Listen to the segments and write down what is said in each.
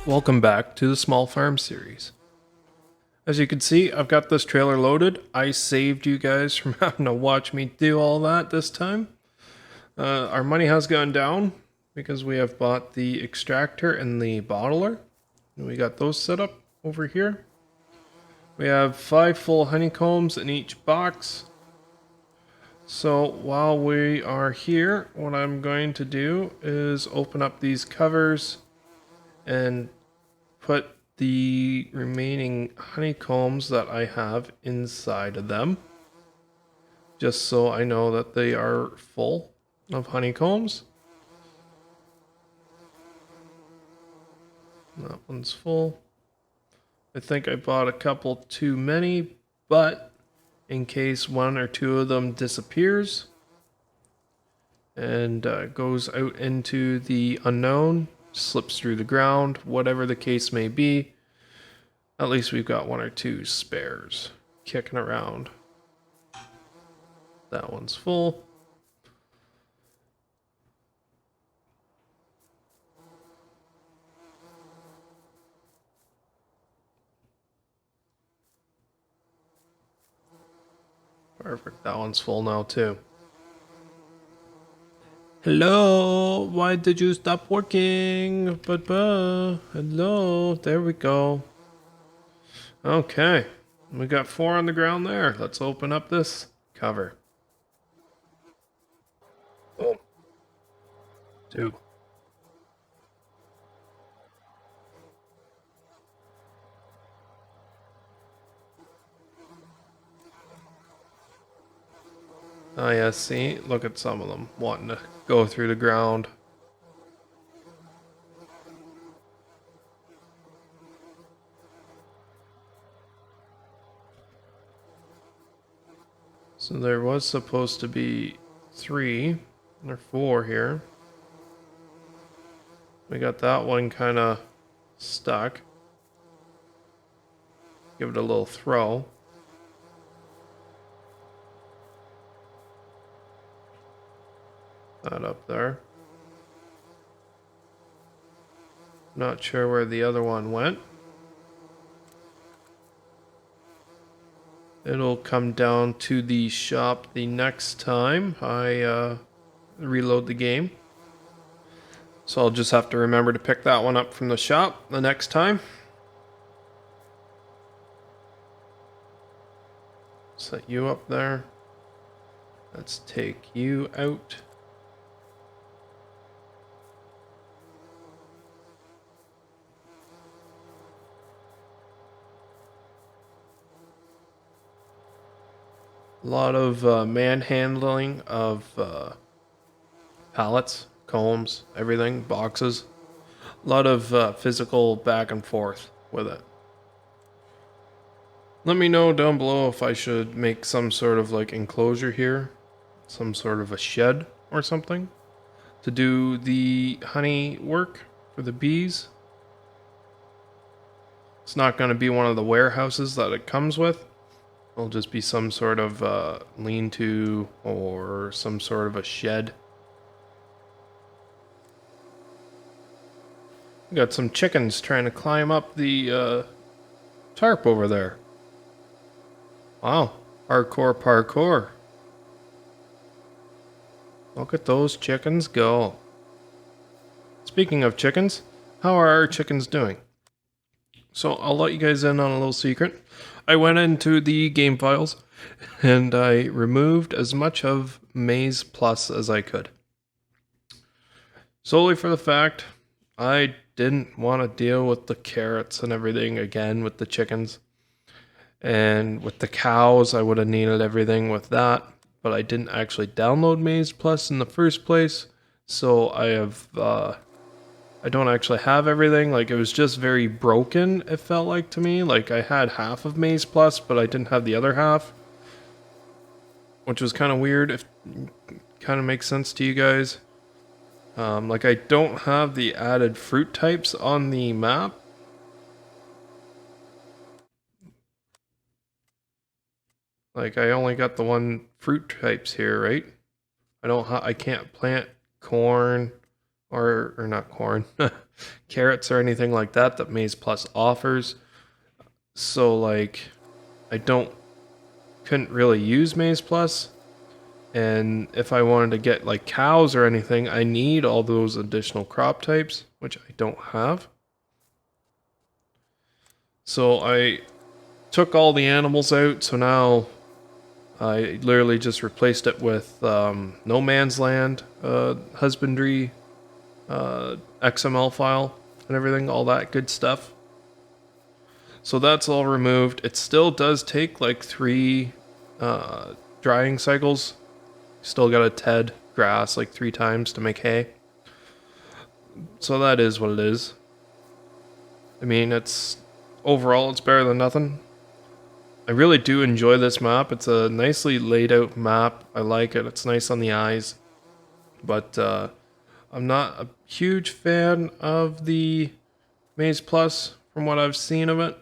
Welcome back to the Small Farm series. As you can see, I've got this trailer loaded. I saved you guys from having to watch me do all that this time. Our money has gone down because we have bought the extractor and the bottler. And we got those set up over here. We have 5 full honeycombs in each box. So while we are here, what I'm going to do is open up these covers and put the remaining honeycombs that I have inside of them, just so I know that they are full of honeycombs. That one's full. I think I bought a couple too many, but in case 1 or 2 of them disappears and goes out into the unknown, slips through the ground, whatever the case may be, at least we've got 1 or 2 spares kicking around. That one's full. Perfect, that one's full now too. Hello, why did you stop working? Hello, there we go. Okay, we got 4 on the ground there. Let's open up this cover. Boom. 2. Oh yeah, see, look at some of them wanting to go through the ground. So there was supposed to be 3 or 4 here. We got that one kind of stuck. Give it a little throw. That up there. Not sure where the other one went. It'll come down to the shop the next time I reload the game. So I'll just have to remember to pick that one up from the shop the next time. Set you up there. Let's take you out. A lot of manhandling of pallets, combs, everything, boxes. A lot of physical back and forth with it. Let me know down below if I should make some sort of like enclosure here, some sort of a shed or something to do the honey work for the bees. It's not going to be one of the warehouses that it comes with. It'll just be some sort of lean-to or some sort of a shed. We got some chickens trying to climb up the tarp over there. Wow, hardcore parkour. Look at those chickens go. Speaking of chickens, how are our chickens doing? So I'll let you guys in on a little secret. I went into the game files and I removed as much of Maze Plus as I could. Solely for the fact I didn't want to deal with the carrots and everything again with the chickens. And with the cows, I would have needed everything with that. But I didn't actually download Maze Plus in the first place. So I don't actually have everything. Like, it was just very broken, it felt like to me. Like, I had half of Maze Plus, but I didn't have the other half. Which was kind of weird, if kind of makes sense to you guys. Like, I don't have the added fruit types on the map. Like, I only got the one fruit types here, right? I can't plant corn or not corn, carrots or anything like that that Maze Plus offers. So like, couldn't really use Maze Plus. And if I wanted to get like cows or anything, I need all those additional crop types, which I don't have. So I took all the animals out, so now I literally just replaced it with No Man's Land husbandry XML file and everything, all that good stuff. So that's all removed. It still does take like 3 drying cycles. Still got to ted grass like 3 times to make hay. So that is what it is. I mean, overall it's better than nothing. I really do enjoy this map. It's a nicely laid out map. I like it. It's nice on the eyes. But I'm not a huge fan of the Maze Plus from what I've seen of it.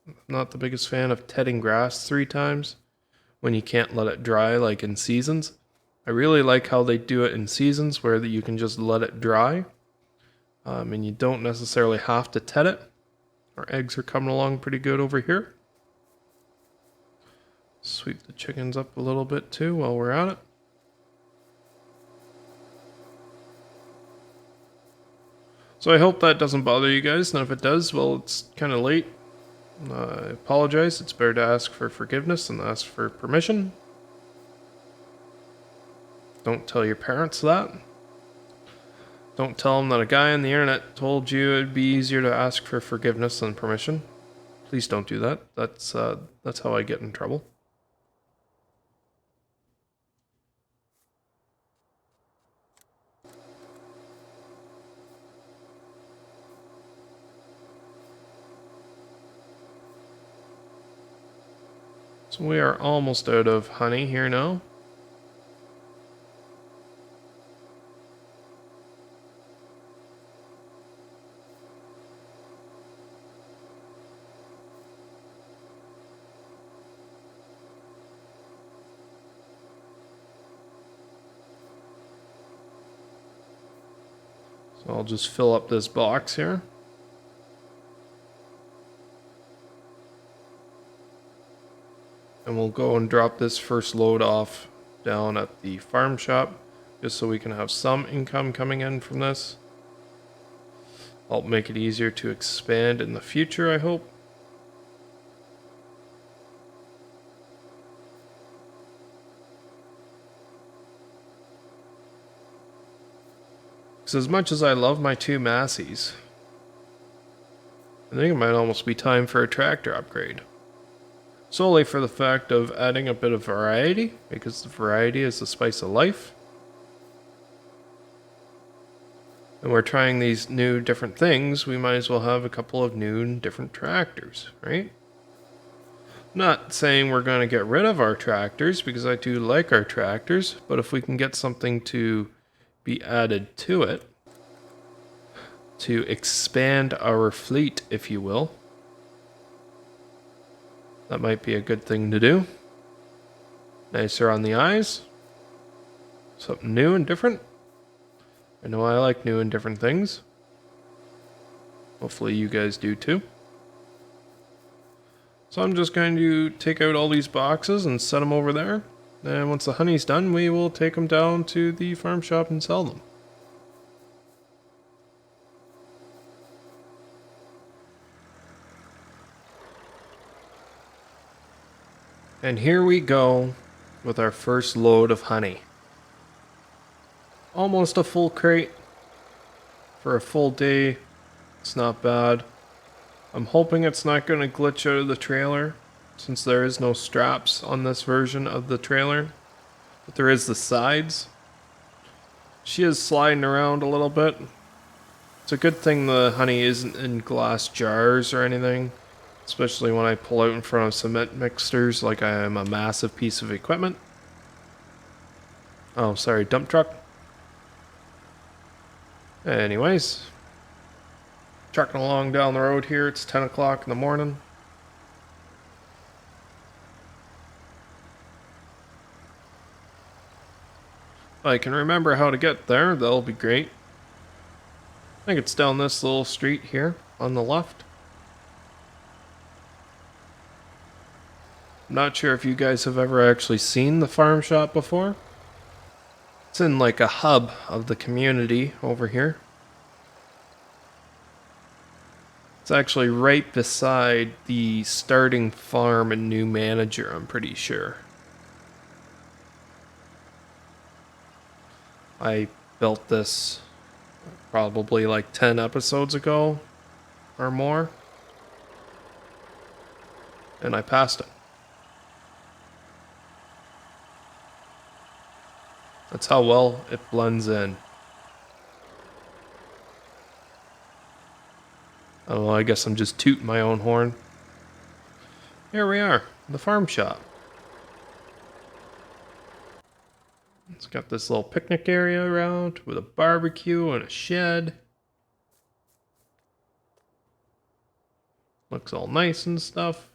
I'm not the biggest fan of tedding grass 3 times when you can't let it dry like in seasons. I really like how they do it in seasons where you can just let it dry. And you don't necessarily have to ted it. Our eggs are coming along pretty good over here. Sweep the chickens up a little bit too while we're at it. So I hope that doesn't bother you guys, and if it does, well, it's kind of late. I apologize. It's better to ask for forgiveness than ask for permission. Don't tell your parents that. Don't tell them that a guy on the internet told you it'd be easier to ask for forgiveness than permission. Please don't do that. That's how I get in trouble. So we are almost out of honey here now. So I'll just fill up this box here. And we'll go and drop this first load off down at the farm shop, just so we can have some income coming in from this. I'll make it easier to expand in the future, I hope. Because as much as I love my 2 Massies, I think it might almost be time for a tractor upgrade. Solely for the fact of adding a bit of variety, because the variety is the spice of life. And we're trying these new different things, we might as well have a couple of new and different tractors, right? Not saying we're going to get rid of our tractors, because I do like our tractors, but if we can get something to be added to it, to expand our fleet, if you will, that might be a good thing to do. Nicer on the eyes. Something new and different. I know I like new and different things. Hopefully you guys do too. So I'm just going to take out all these boxes and set them over there. And once the honey's done, we will take them down to the farm shop and sell them. And here we go with our first load of honey. Almost a full crate. For a full day, it's not bad. I'm hoping it's not going to glitch out of the trailer, since there is no straps on this version of the trailer. But there is the sides. She is sliding around a little bit. It's a good thing the honey isn't in glass jars or anything, especially when I pull out in front of cement mixers like I am a massive piece of equipment. Oh, sorry, dump truck. Anyways, trucking along down the road here. It's 10 o'clock in the morning. If I can remember how to get there, that'll be great. I think it's down this little street here on the left. I'm not sure if you guys have ever actually seen the farm shop before. It's in like a hub of the community over here. It's actually right beside the starting farm and new manager, I'm pretty sure. I built this probably like 10 episodes ago or more. And I passed it. That's how well it blends in. Oh, I guess I'm just tooting my own horn. Here we are, the farm shop. It's got this little picnic area around with a barbecue and a shed. Looks all nice and stuff.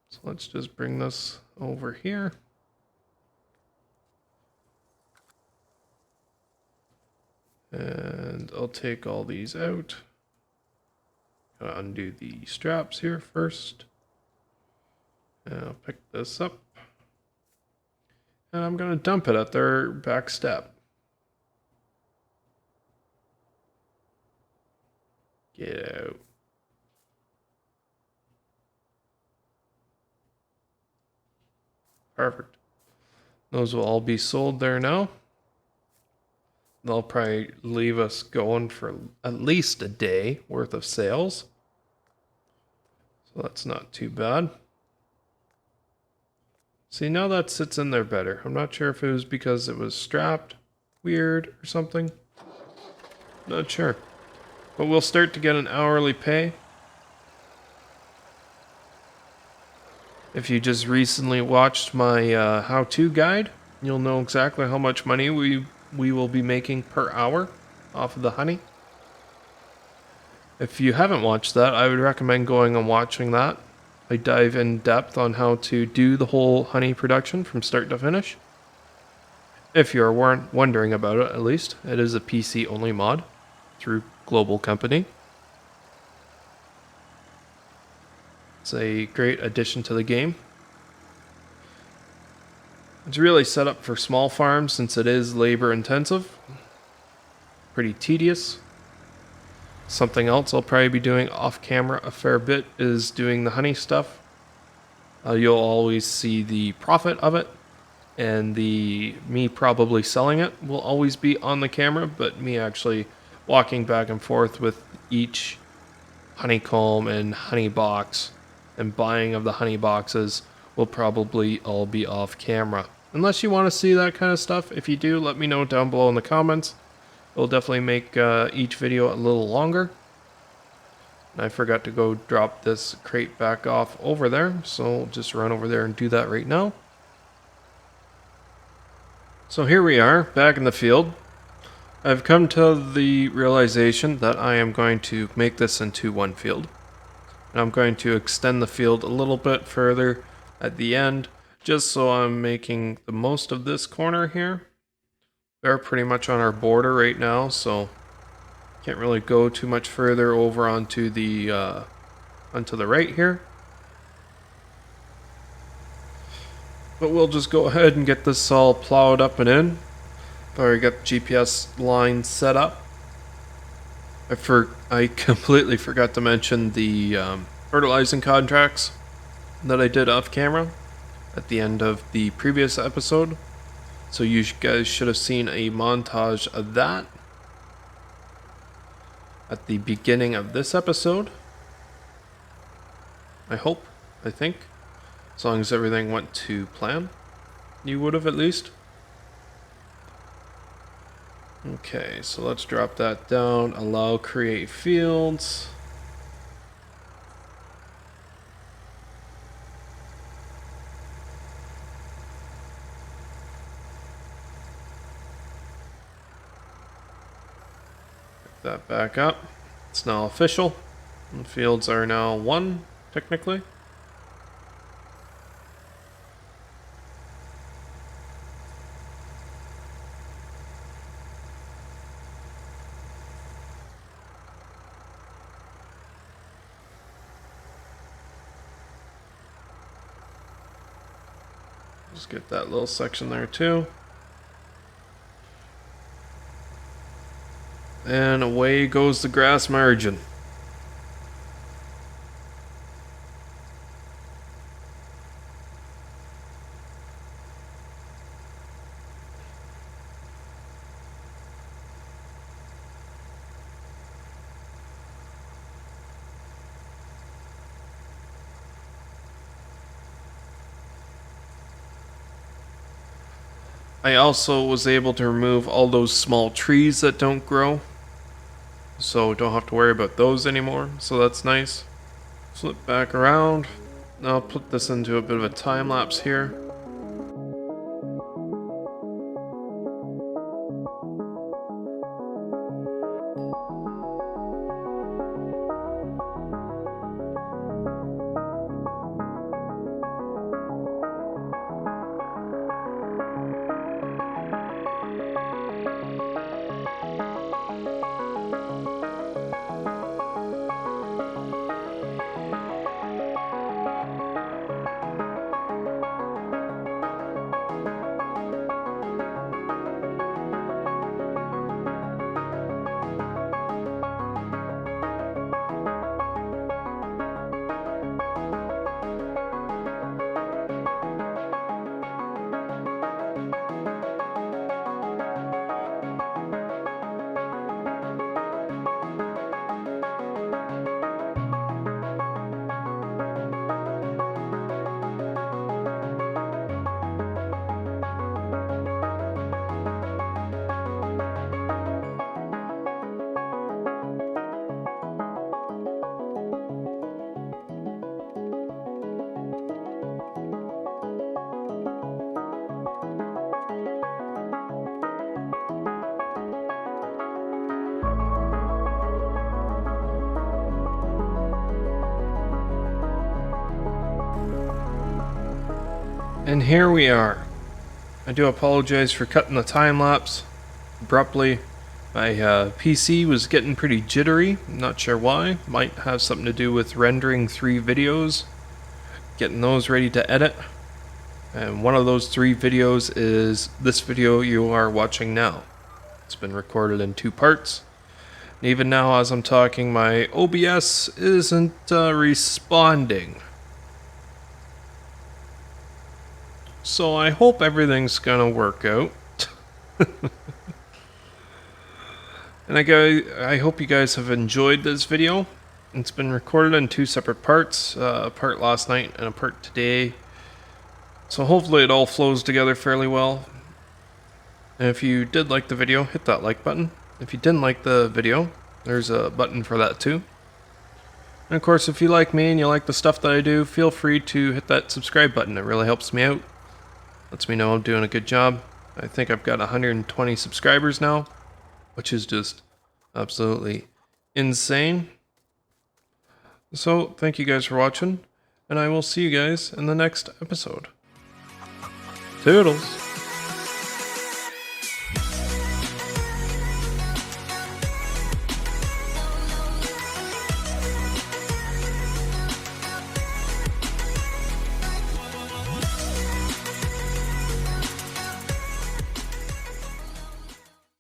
So let's just bring this over here. And I'll take all these out. Gotta undo the straps here first. And I'll pick this up. And I'm gonna dump it at their back step. Get out. Perfect. Those will all be sold there now. They'll probably leave us going for at least a day worth of sales. So that's not too bad. See, now that sits in there better. I'm not sure if it was because it was strapped weird or something. Not sure. But we'll start to get an hourly pay. If you just recently watched my how-to guide, you'll know exactly how much money we will be making per hour off of the honey. If you haven't watched that, I would recommend going and watching that. I dive in depth on how to do the whole honey production from start to finish. If you're wondering about it, at least, it is a PC only mod through Global Company. It's a great addition to the game. It's really set up for small farms since it is labor intensive. Pretty tedious. Something else I'll probably be doing off camera a fair bit is doing the honey stuff. You'll always see the profit of it, and me probably selling it will always be on the camera, but me actually walking back and forth with each honeycomb and honey box and buying of the honey boxes will probably all be off camera. Unless you want to see that kind of stuff. If you do, let me know down below in the comments. It'll definitely make each video a little longer. And I forgot to go drop this crate back off over there, so I'll just run over there and do that right now. So here we are, back in the field. I've come to the realization that I am going to make this into one field. And I'm going to extend the field a little bit further at the end, just so I'm making the most of this corner here. We're pretty much on our border right now, so Can't really go too much further over onto the right here. But we'll just go ahead and get this all plowed up and in. Already got the GPS line set up. I completely forgot to mention the fertilizing contracts that I did off camera at the end of the previous episode. So you guys should have seen a montage of that at the beginning of this episode. I think. As long as everything went to plan. You would have at least. Okay, so let's drop that down. Allow create fields. Pick that back up. It's now official. The fields are now 1, technically. Just get that little section there too. And away goes the grass margin. I also was able to remove all those small trees that don't grow, so don't have to worry about those anymore, so that's nice. Flip back around. Now I'll put this into a bit of a time lapse here. And here we are. I do apologize for cutting the time lapse abruptly. My PC was getting pretty jittery, not sure why. Might have something to do with rendering 3 videos, getting those ready to edit. And one of those 3 videos is this video you are watching now. It's been recorded in 2 parts. And even now as I'm talking, my OBS isn't responding. So I hope everything's gonna work out. And I hope you guys have enjoyed this video. It's been recorded in 2 separate parts, a part last night and a part today. So hopefully it all flows together fairly well. And if you did like the video, hit that like button. If you didn't like the video, there's a button for that too. And of course, if you like me and you like the stuff that I do, feel free to hit that subscribe button. It really helps me out. Lets me know I'm doing a good job. I think I've got 120 subscribers now, which is just absolutely insane. So thank you guys for watching, and I will see you guys in the next episode. Toodles!